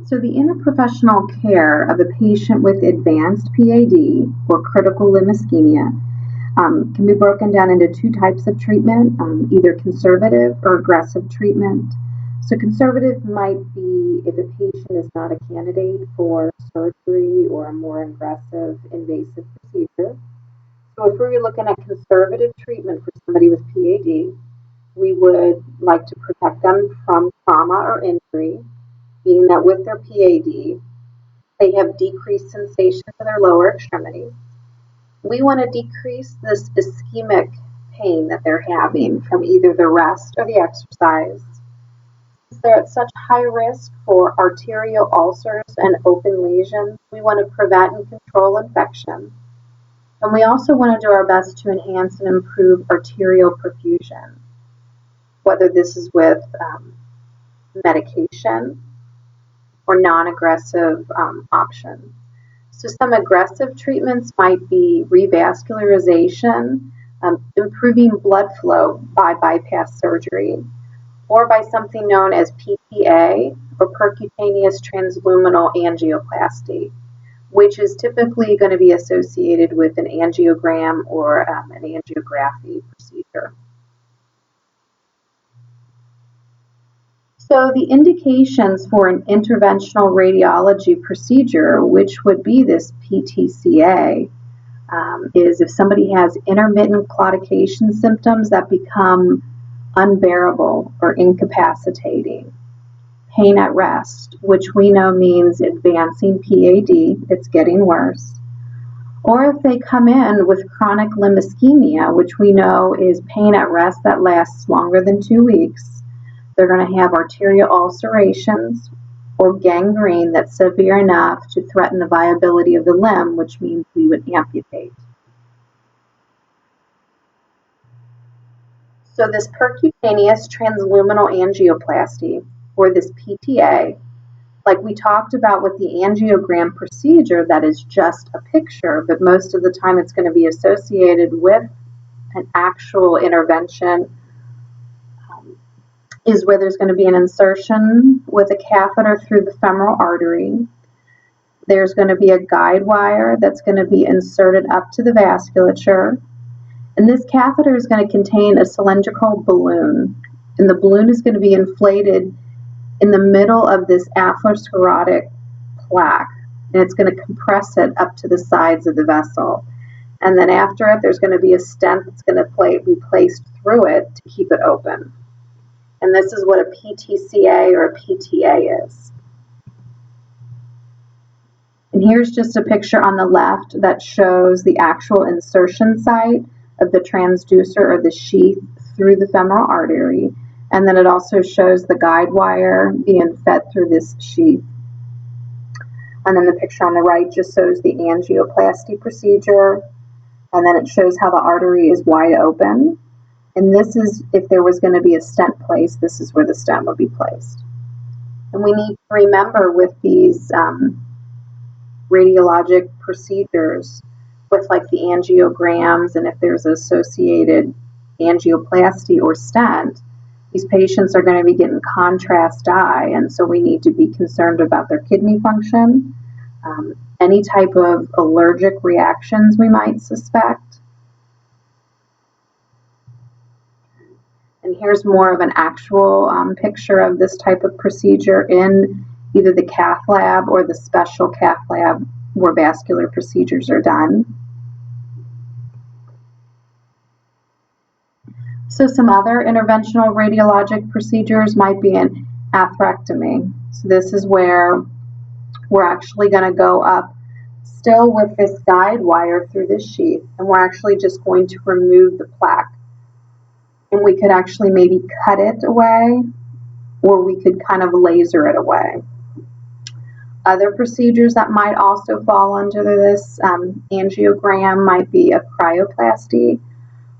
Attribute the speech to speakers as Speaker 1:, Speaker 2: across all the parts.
Speaker 1: So the interprofessional care of a patient with advanced PAD or critical limb ischemia can be broken down into two types of treatment, either conservative or aggressive treatment. So conservative might be if a patient is not a candidate for surgery or a more aggressive invasive procedure. So if we were looking at conservative treatment for somebody with PAD, we would like to protect them from trauma or injury, being that with their PAD, they have decreased sensation in their lower extremities. We want to decrease this ischemic pain that they're having from either the rest or the exercise. Since they're at such high risk for arterial ulcers and open lesions, we want to prevent and control infection. And we also want to do our best to enhance and improve arterial perfusion, whether this is with medication or non-aggressive options. So some aggressive treatments might be revascularization, improving blood flow by bypass surgery, or by something known as PTA, or percutaneous transluminal angioplasty, which is typically going to be associated with an angiogram or an angiography procedure. So the indications for an interventional radiology procedure, which would be this PTCA, is if somebody has intermittent claudication symptoms that become unbearable or incapacitating, pain at rest, which we know means advancing PAD, it's getting worse, or if they come in with chronic limb ischemia, which we know is pain at rest that lasts longer than 2 weeks, they're going to have arterial ulcerations or gangrene that's severe enough to threaten the viability of the limb, which means we would amputate. So this percutaneous transluminal angioplasty, or this PTA, like we talked about with the angiogram procedure, that is just a picture, but most of the time it's going to be associated with an actual intervention, is where there's going to be an insertion with a catheter through the femoral artery. There's going to be a guide wire that's going to be inserted up to the vasculature. And this catheter is going to contain a cylindrical balloon. And the balloon is going to be inflated in the middle of this atherosclerotic plaque. And it's going to compress it up to the sides of the vessel. And then after it, there's going to be a stent that's going to be placed through it to keep it open. And this is what a PTCA or a PTA is. And here's just a picture on the left that shows the actual insertion site of the transducer or the sheath through the femoral artery. And then it also shows the guide wire being fed through this sheath. And then the picture on the right just shows the angioplasty procedure. And then it shows how the artery is wide open. And this is, if there was going to be a stent placed, this is where the stent would be placed. And we need to remember with these radiologic procedures, with like the angiograms, and if there's associated angioplasty or stent, these patients are going to be getting contrast dye, and so we need to be concerned about their kidney function, any type of allergic reactions we might suspect. And here's more of an actual picture of this type of procedure in either the cath lab or the special cath lab where vascular procedures are done. So some other interventional radiologic procedures might be an atherectomy. So this is where we're actually going to go up still with this guide wire through this sheath, and we're actually just going to remove the plaque. And we could actually maybe cut it away, or we could kind of laser it away. Other procedures that might also fall under this angiogram might be a cryoplasty,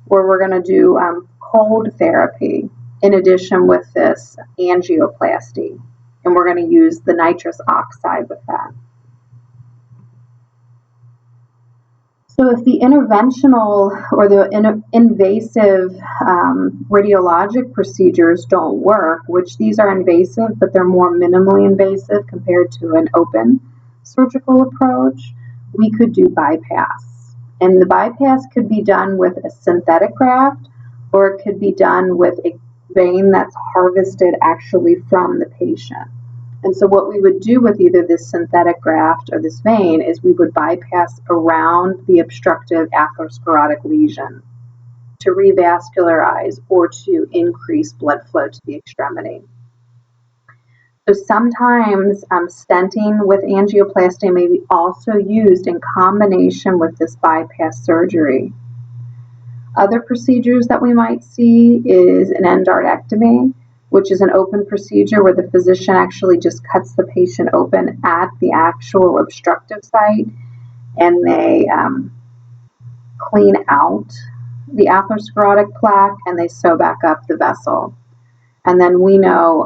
Speaker 1: where we're going to do cold therapy in addition with this angioplasty. And we're going to use the nitrous oxide with that. So if the interventional or the invasive radiologic procedures don't work, which these are invasive, but they're more minimally invasive compared to an open surgical approach, we could do bypass. And the bypass could be done with a synthetic graft, or it could be done with a vein that's harvested actually from the patient. And so what we would do with either this synthetic graft or this vein is we would bypass around the obstructive atherosclerotic lesion to revascularize or to increase blood flow to the extremity. So sometimes stenting with angioplasty may be also used in combination with this bypass surgery. Other procedures that we might see is an endarterectomy, which is an open procedure where the physician actually just cuts the patient open at the actual obstructive site, and they clean out the atherosclerotic plaque and they sew back up the vessel. And then we know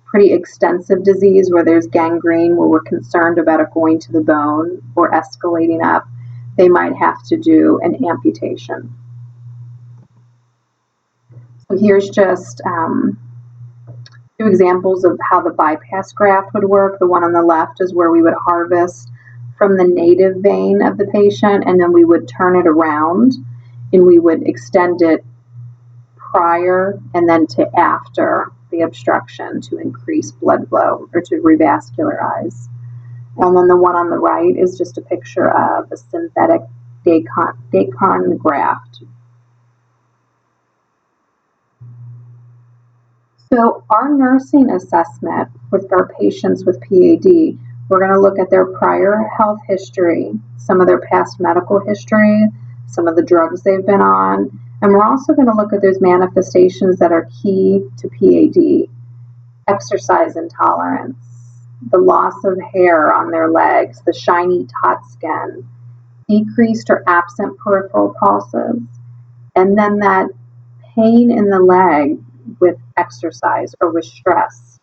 Speaker 1: pretty extensive disease where there's gangrene, where we're concerned about it going to the bone or escalating up, they might have to do an amputation. So here's just two examples of how the bypass graft would work. The one on the left is where we would harvest from the native vein of the patient, and then we would turn it around and we would extend it prior and then to after the obstruction to increase blood flow or to revascularize. And then the one on the right is just a picture of a synthetic Dacon graft. So our nursing assessment with our patients with PAD, we're going to look at their prior health history, some of their past medical history, some of the drugs they've been on, and we're also going to look at those manifestations that are key to PAD. Exercise intolerance, the loss of hair on their legs, the shiny taut skin, decreased or absent peripheral pulses, and then that pain in the leg with exercise or with stress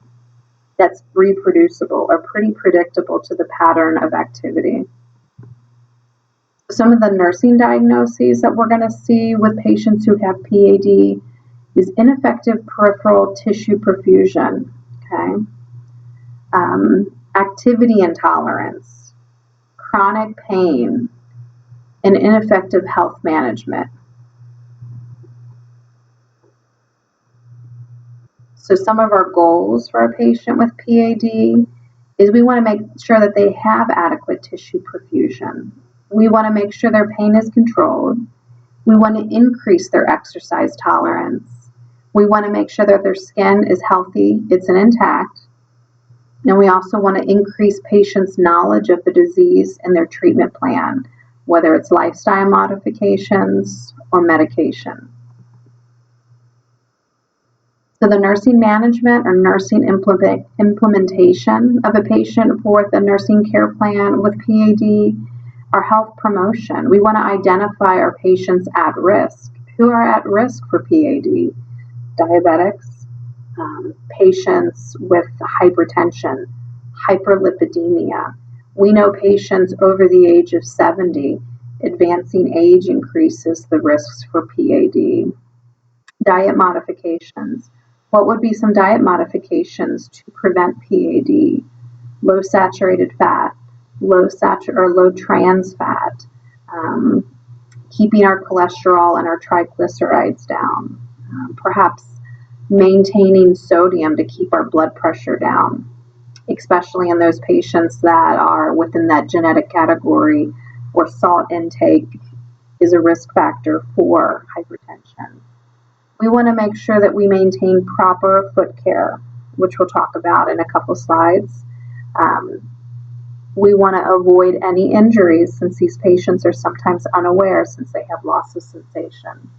Speaker 1: that's reproducible or pretty predictable to the pattern of activity. Some of the nursing diagnoses that we're going to see with patients who have PAD is ineffective peripheral tissue perfusion, okay? Activity intolerance, chronic pain, and ineffective health management. So some of our goals for a patient with PAD is we want to make sure that they have adequate tissue perfusion. We want to make sure their pain is controlled. We want to increase their exercise tolerance. We want to make sure that their skin is healthy, it's intact. And we also want to increase patients' knowledge of the disease and their treatment plan, whether it's lifestyle modifications or medication. So the nursing management or nursing implementation of a patient with a nursing care plan with PAD, our health promotion. We want to identify our patients at risk. Who are at risk for PAD? Diabetics, patients with hypertension, hyperlipidemia. We know patients over the age of 70, advancing age increases the risks for PAD. Diet modifications. What would be some diet modifications to prevent PAD? Low saturated fat, low trans fat, keeping our cholesterol and our triglycerides down, perhaps maintaining sodium to keep our blood pressure down, especially in those patients that are within that genetic category where salt intake is a risk factor for hypertension. We want to make sure that we maintain proper foot care, which we'll talk about in a couple slides. We want to avoid any injuries since these patients are sometimes unaware since they have loss of sensation.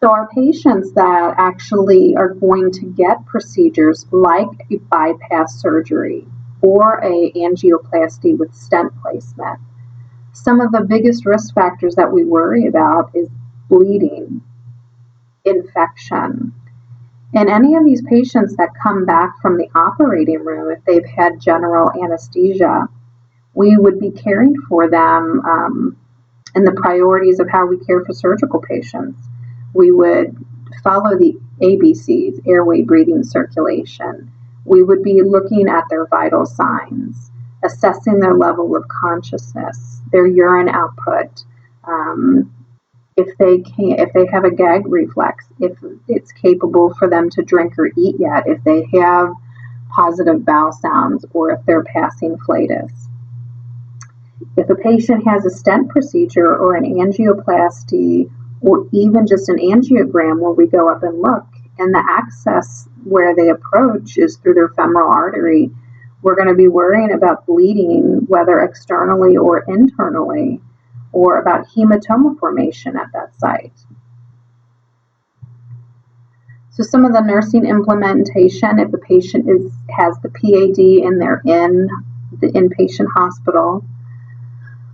Speaker 1: So our patients that actually are going to get procedures like a bypass surgery or a angioplasty with stent placement, some of the biggest risk factors that we worry about is bleeding, infection. And any of these patients that come back from the operating room, if they've had general anesthesia, We would be caring for them and the priorities of how we care for surgical patients. We would follow the ABCs, airway, breathing, circulation. We would be looking at their vital signs, assessing their level of consciousness, their urine output, if they have a gag reflex, if it's capable for them to drink or eat yet, if they have positive bowel sounds, or if they're passing flatus. If a patient has a stent procedure or an angioplasty or even just an angiogram where we go up and look and the access where they approach is through their femoral artery, we're going to be worrying about bleeding, whether externally or internally, or about hematoma formation at that site. So some of the nursing implementation, if a patient has the PAD and they're in the inpatient hospital,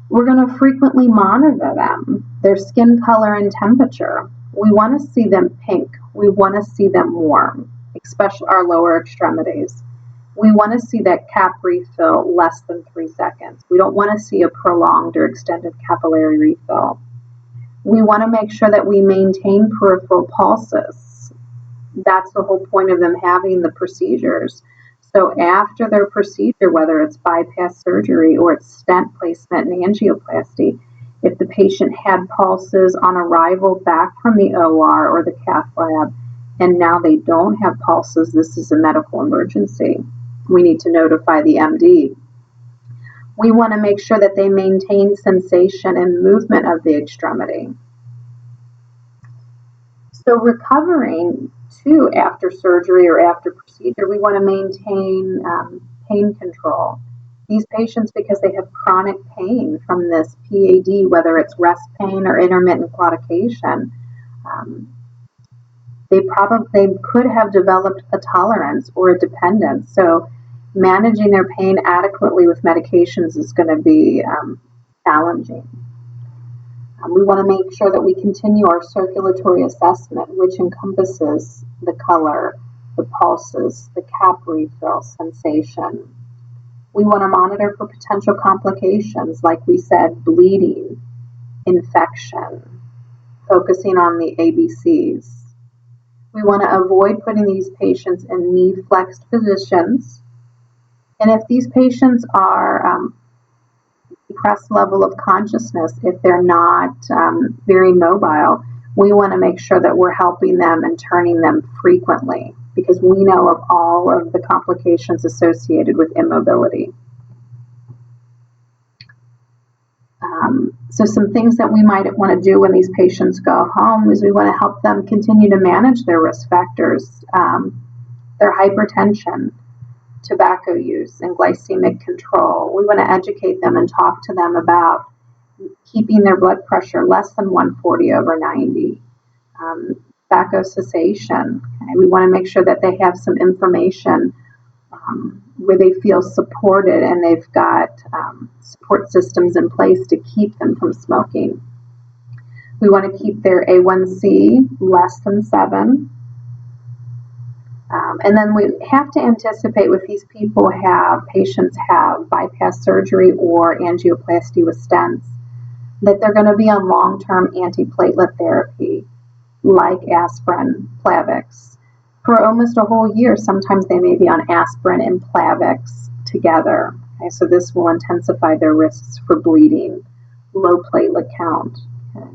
Speaker 1: we're going to frequently monitor them, their skin color and temperature. We want to see them pink. We want to see them warm, especially our lower extremities. We want to see that cap refill less than 3 seconds. We don't want to see a prolonged or extended capillary refill. We want to make sure that we maintain peripheral pulses. That's the whole point of them having the procedures. So after their procedure, whether it's bypass surgery or it's stent placement and angioplasty, if the patient had pulses on arrival back from the OR or the cath lab, and now they don't have pulses, this is a medical emergency. We need to notify the MD. We want to make sure that they maintain sensation and movement of the extremity. So recovering too after surgery or after procedure, we want to maintain pain control. These patients, because they have chronic pain from this PAD, whether it's rest pain or intermittent claudication, they could have developed a tolerance or a dependence. So managing their pain adequately with medications is going to be challenging. We want to make sure that we continue our circulatory assessment, which encompasses the color, the pulses, the cap refill, sensation. We want to monitor for potential complications, like we said, bleeding, infection, focusing on the ABCs. We want to avoid putting these patients in knee-flexed positions. And if these patients are depressed level of consciousness, if they're not very mobile, we want to make sure that we're helping them and turning them frequently, because we know of all of the complications associated with immobility. So some things that we might want to do when these patients go home is we want to help them continue to manage their risk factors, their hypertension, tobacco use, and glycemic control. We want to educate them and talk to them about keeping their blood pressure less than 140/90. Tobacco cessation. Okay? We want to make sure that they have some information where they feel supported and they've got support systems in place to keep them from smoking. We want to keep their A1C less than 7. And then we have to anticipate if these patients have bypass surgery or angioplasty with stents, that they're going to be on long-term antiplatelet therapy, like aspirin, Plavix, for almost a whole year. Sometimes they may be on aspirin and Plavix together. Okay, so this will intensify their risks for bleeding, low platelet count. Okay.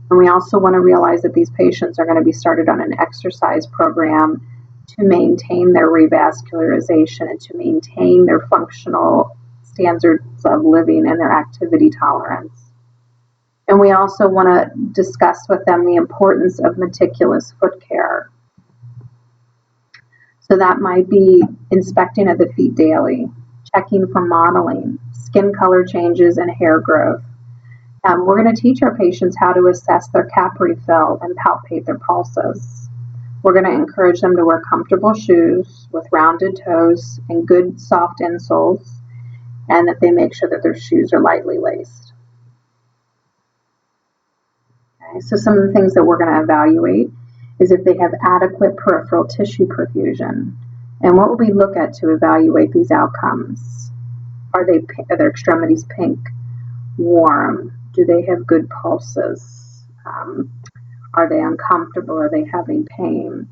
Speaker 1: And we also want to realize that these patients are going to be started on an exercise program to maintain their revascularization and to maintain their functional standards of living and their activity tolerance. And we also want to discuss with them the importance of meticulous foot care. So that might be inspecting of the feet daily, checking for mottling, skin color changes, and hair growth. We're going to teach our patients how to assess their cap refill and palpate their pulses. We're going to encourage them to wear comfortable shoes with rounded toes and good soft insoles, and that they make sure that their shoes are lightly laced. Okay, so some of the things that we're going to evaluate is if they have adequate peripheral tissue perfusion. And what will we look at to evaluate these outcomes? Are their extremities pink, warm? Do they have good pulses? Are they uncomfortable? Are they having pain?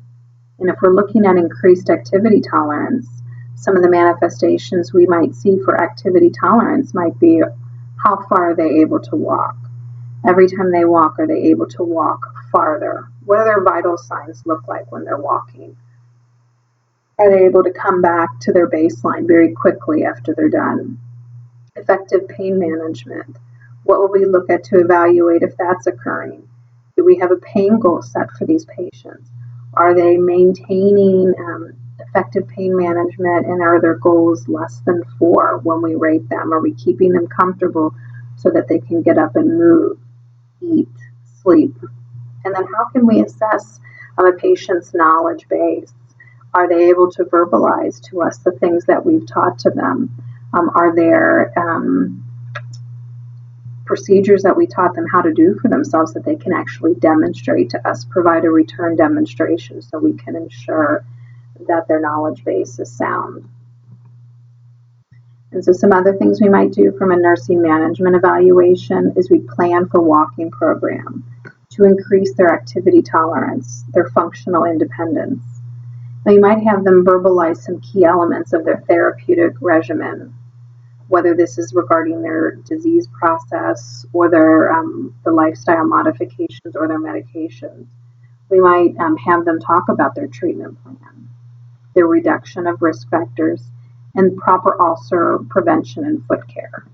Speaker 1: And if we're looking at increased activity tolerance, some of the manifestations we might see for activity tolerance might be how far are they able to walk? Every time they walk, are they able to walk farther? What do their vital signs look like when they're walking? Are they able to come back to their baseline very quickly after they're done? Effective pain management. What will we look at to evaluate if that's occurring? Do we have a pain goal set for these patients? Are they maintaining effective pain management, and are their goals less than 4 when we rate them? Are we keeping them comfortable so that they can get up and move, eat, sleep? And then how can we assess a patient's knowledge base? Are they able to verbalize to us the things that we've taught to them? Are there procedures that we taught them how to do for themselves that they can actually demonstrate to us, provide a return demonstration so we can ensure that their knowledge base is sound? And so some other things we might do from a nursing management evaluation is we plan for walking program to increase their activity tolerance, their functional independence. Now you might have them verbalize some key elements of their therapeutic regimen, whether this is regarding their disease process or their the lifestyle modifications or their medications. We might have them talk about their treatment plan, their reduction of risk factors, and proper ulcer prevention and foot care.